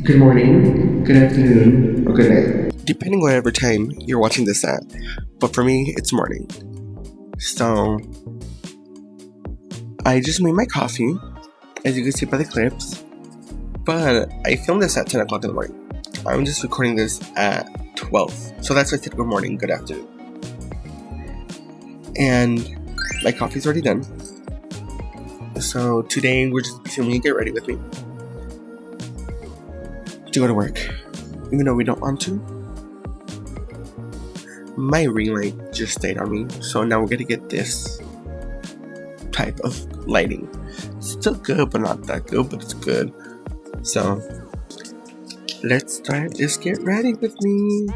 Good morning, good afternoon, or good night. Depending whatever time you're watching this at. But for me, it's morning. So, I just made my coffee, as you can see by the clips. But I filmed this at 10 o'clock in the morning. I'm just recording this at 12. So that's why I said good morning, good afternoon. And my coffee's already done. So today we're just filming and get ready with me to go to work, even though we don't want to. My ring light just stayed on me, so now we're gonna get this type of lighting. It's still good, but not that good, but it's good. So let's start. Just get ready with me.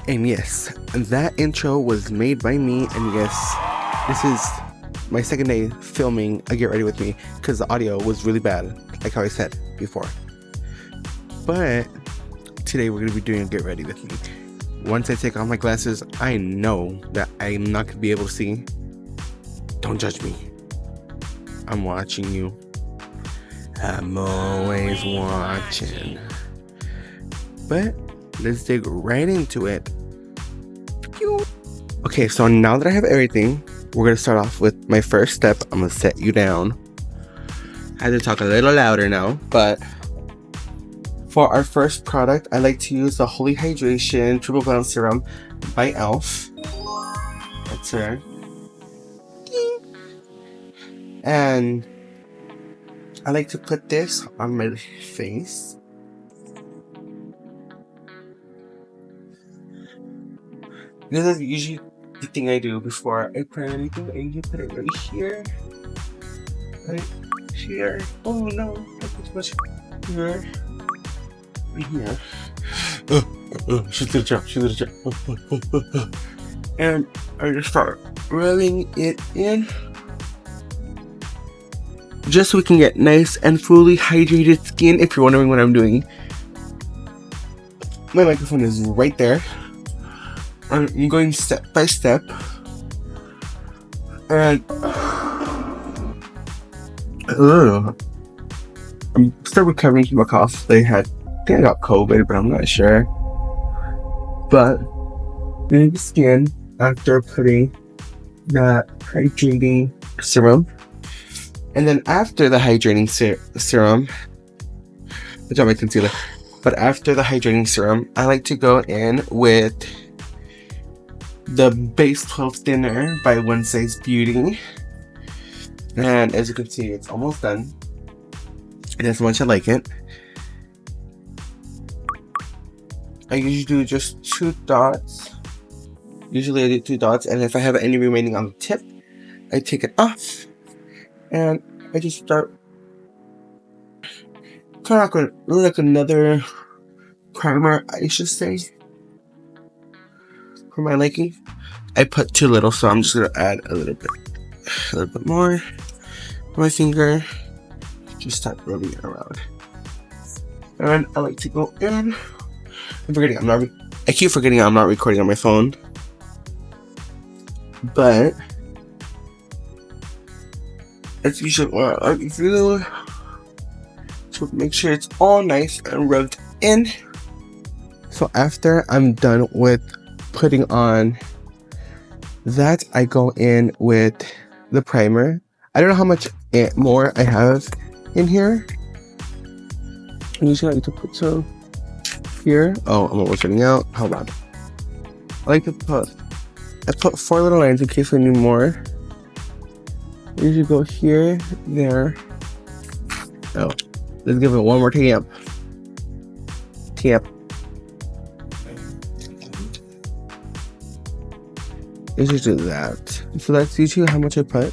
And yes, that intro was made by me, and yes, this is my second day filming a Get Ready With Me, because the audio was really bad, like how I said before. But today we're going to be doing a Get Ready With Me. Once I take off my glasses, I know that I'm not going to be able to see. Don't judge me. I'm watching you. I'm always watching. But let's dig right into it. Okay, so now that I have everything, we're going to start off with my first step. I'm going to set you down. I had to talk a little louder now, but for our first product, I like to use the Holy Hydration Triple Balance Serum by e.l.f. That's her. And I like to put this on my face. This is usually the thing I do before I put anything. I usually put it right here. Right here. Oh no, not too much here. Right here. She's gonna jump, she's gonna jump. And I just start rubbing it in. Just so we can get nice and fully hydrated skin. If you're wondering what I'm doing, my microphone is right there. I'm going step by step, and I'm still recovering from a cough they had. I think I got COVID, but I'm not sure. But the skin after putting that hydrating serum, and then after the hydrating serum, good job, my concealer. But after the hydrating serum, I like to go in with the Base 12 Thinner by One Size Beauty. And as you can see, it's almost done. And as much as I like it, I usually do just 2 dots. Usually I do 2 dots, and if I have any remaining on the tip, I take it off. And I just start kind of like another primer, I should say. For my liking, I put too little, so I'm just gonna add a little bit more with my finger. Just start rubbing it around, and I like to go in. I keep forgetting I'm not recording on my phone, but it's usually what I do to make sure it's all nice and rubbed in. So after I'm done with putting on that, I go in with the primer. I don't know how much more I have in here. I usually like to put some here. Oh, I'm almost running out. Hold on. I put 4 little lines in case I need more. I usually go here, there. Oh, let's give it one more tap. It's just do that. So that's usually how much I put.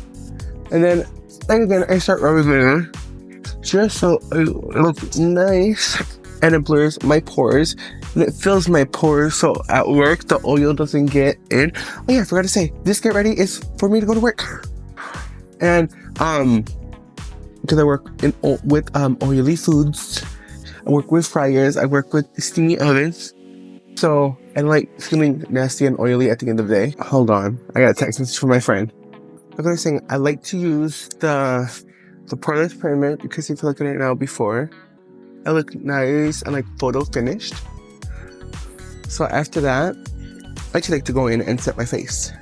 And then again, I start rubbing it in just so it looks nice and it blurs my pores and it fills my pores so at work the oil doesn't get in. Oh yeah, I forgot to say, this Get Ready is for me to go to work. And because I work with oily foods, I work with fryers, I work with steamy ovens, so I like feeling nasty and oily at the end of the day. Hold on, I got a text message from my friend. Like I was saying, I like to use the poreless primer because if you look at it now before, I look nice and like photo finished. So after that, I actually like to go in and set my face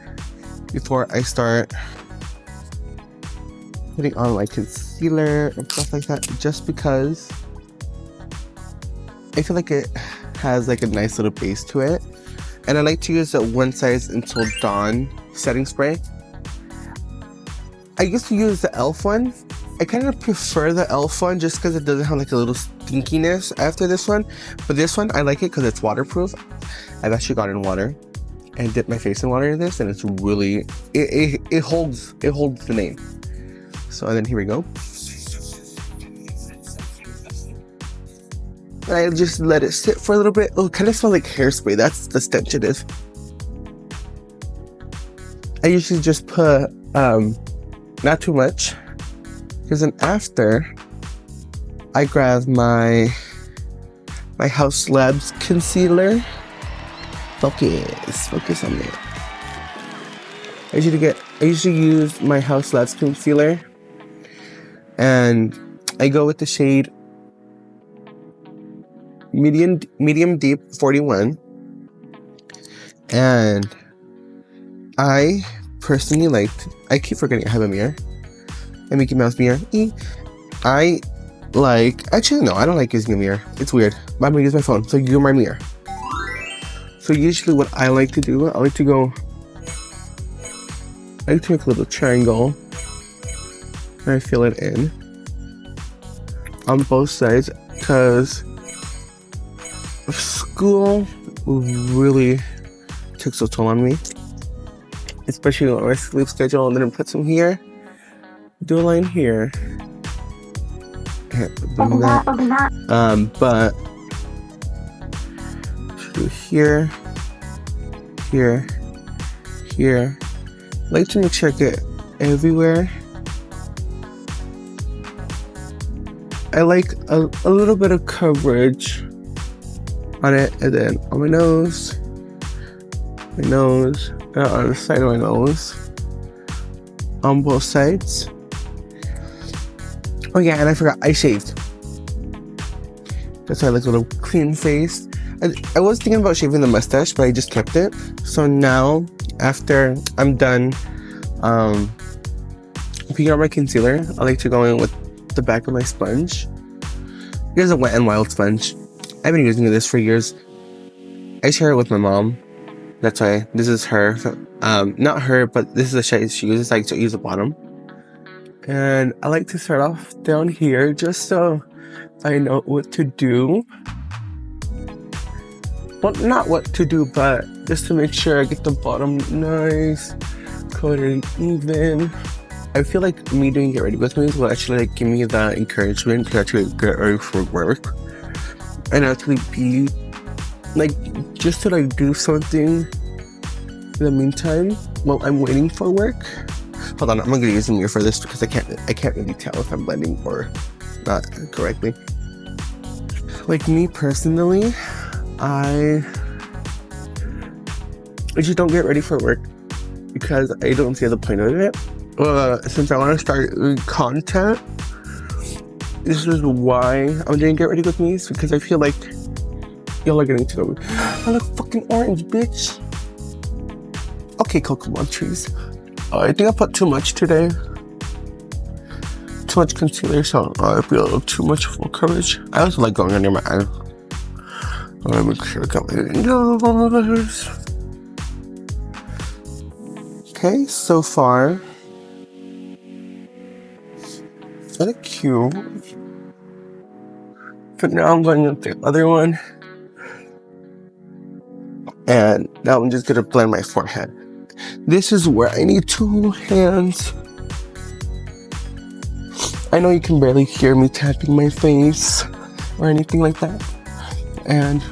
before I start putting on like concealer and stuff like that, just because I feel like it has like a nice little base to it. And I like to use the One Size Until Dawn setting spray. I used to use the e.l.f. one. I kind of prefer the e.l.f. one just because it doesn't have like a little stinkiness after this one. But this one, I like it because it's waterproof. I've actually got in water and dipped my face in water in this, and it's really, it holds the name. So then here we go. And I just let it sit for a little bit. Oh, it kind of smells like hairspray. That's the stench it is. I usually just put not too much, because then after I grab my House Labs concealer. Focus on it. I usually use my House Labs concealer, and I go with the shade medium deep 41, and I personally I keep forgetting I have a mirror, a Mickey Mouse mirror. Actually no, I don't like using a mirror. It's weird, but I'm gonna use my phone, so you're my mirror. So usually what I like to do, I like to make a little triangle, and I fill it in on both sides, because school really takes a toll on me, especially on my sleep schedule. And then I put some here, do a line here, but do here, I like to make sure I get everywhere. I like a little bit of coverage on it, and then on my nose, and on the side of my nose, on both sides. Oh yeah, and I forgot, I shaved. That's why I look a little clean face. I was thinking about shaving the mustache, but I just kept it. So now, after I'm done picking out my concealer, I like to go in with the back of my sponge. Here's a Wet n Wild sponge. I've been using this for years. I share it with my mom. That's why this is her. Not her, but this is the shade she uses. I like to use the bottom. And I like to start off down here just so I know what to do. Well, not what to do, but just to make sure I get the bottom nice, coated and even. I feel like me doing Get Ready With Me will actually like give me that encouragement to actually get ready for work. And actually be like, just to like do something in the meantime while I'm waiting for work. Hold on, I'm gonna use a mirror for this because I can't really tell if I'm blending or not correctly. Like me personally, I just don't get ready for work because I don't see the point of it. Since I want to start content, this is why I'm doing Get Ready With Me, because I feel like y'all are getting to know me. I look fucking orange, bitch. Okay, Cocoa trees. I think I put too much today. Too much concealer, so I feel a little too much full coverage. I also like going under my eye. I'm gonna make sure I got my nose. Okay, so far, kind of cute. But now I'm going with the other one. And now I'm just gonna blend my forehead. This is where I need 2 hands. I know you can barely hear me tapping my face or anything like that. And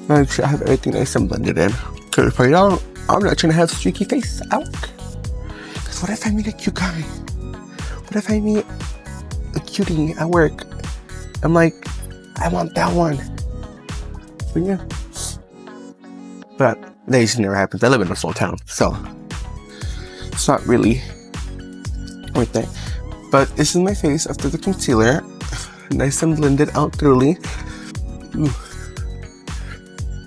make sure I have everything nice and blended in. Cause if I don't, I'm not trying to have streaky face out. Cause what if I meet a cute guy? What if I meet a cutie at work? I'm like, I want that one. But yeah. But that usually never happens. I live in a small town, so it's not really worth it. But this is my face after the concealer. Nice and blended out thoroughly.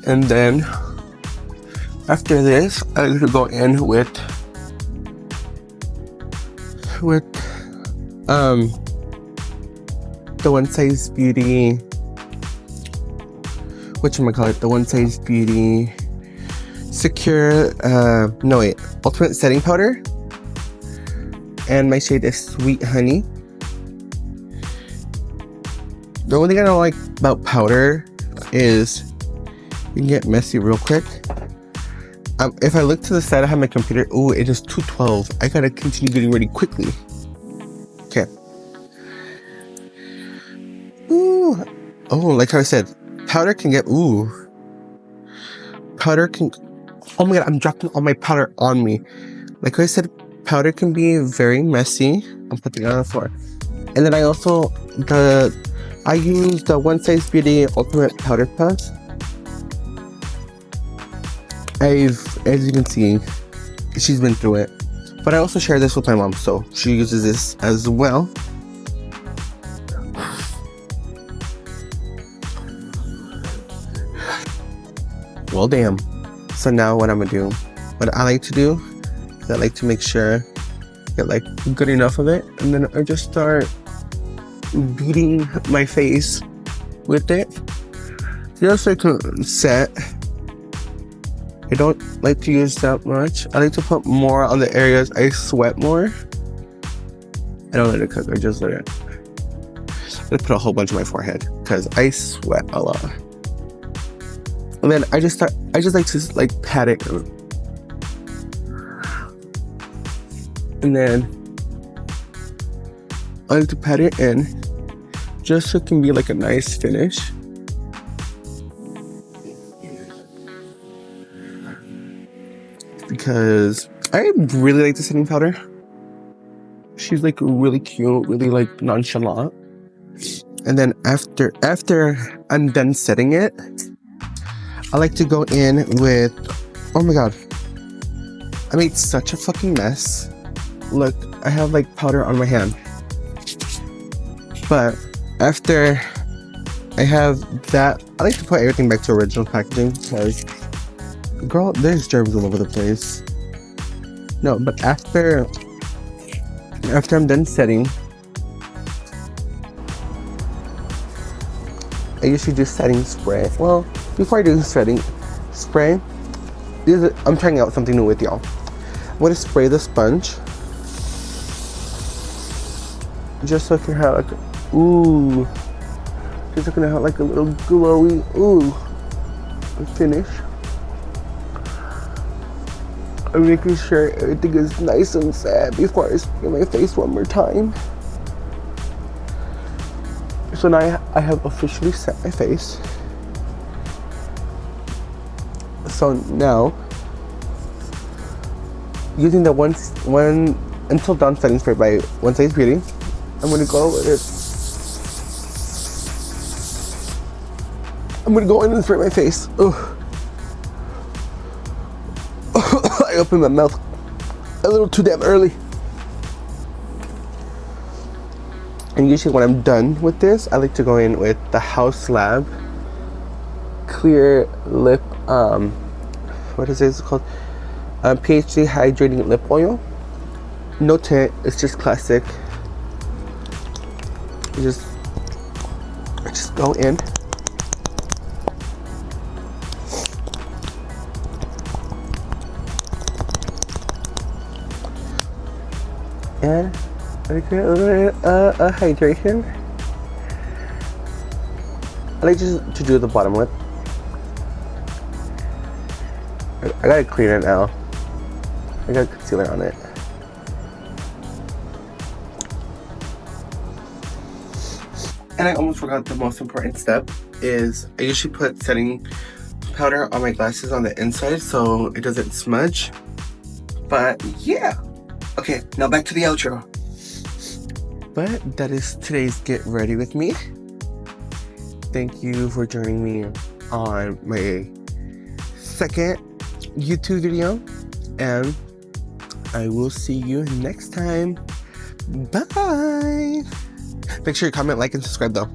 And then after this, I'm gonna go in with the One Size Beauty, the One Size Beauty Secure, Ultimate Setting Powder. And my shade is Sweet Honey. The only thing I don't like about powder is you can get messy real quick. If I look to the side, I have my computer. Oh, it is 2:12. I gotta continue getting ready quickly. Okay. Ooh. Oh, like how I said, powder can get, oh my god, I'm dropping all my powder on me. Like I said, powder can be very messy. I'm putting it on the floor. And then I also, I use the One Size Beauty Ultimate Powder Puff. As you can see, she's been through it. But I also share this with my mom, so she uses this as well. Well, damn. So now what I'm gonna do, what I like to do, is I like to make sure I get like good enough of it, and then I just start beating my face with it, just so I can set. I don't like to use that much. I like to put more on the areas I sweat more. I don't let it cook, I just let it. I put a whole bunch on my forehead because I sweat a lot. And then I just like to like pat it. And then I like to pat it in just so it can be like a nice finish. Because I really like the setting powder. She's like really cute, really like nonchalant. And then after I'm done setting it, I like to go in with, oh my god, I made such a fucking mess. Look, I have like powder on my hand. But after I have that, I like to put everything back to original packaging because, girl, there's germs all over the place. No, but after I'm done setting, I usually do setting spray. Well, before I do setting spray, I'm trying out something new with y'all. I'm gonna spray the sponge just so I can have like, just so I can have like a little glowy, finish. I'm making sure everything is nice and set before I spray my face one more time. So now I have officially set my face. So now, using the one Until Dawn setting spray by One Size Beauty, I'm gonna go with it. I'm gonna go in and spray my face. I opened my mouth a little too damn early. And usually when I'm done with this, I like to go in with the House Lab Clear Lip, what is this called? PhD Hydrating Lip Oil. No tint, it's just classic. I just go in. And I get a little bit of hydration. I like just to do the bottom lip. I gotta clean it now. I got concealer on it. And I almost forgot the most important step is I usually put setting powder on my glasses on the inside so it doesn't smudge. But yeah. Okay, now back to the outro. But that is today's Get Ready With Me. Thank you for joining me on my second YouTube video. And I will see you next time. Bye! Make sure you comment, like, and subscribe though.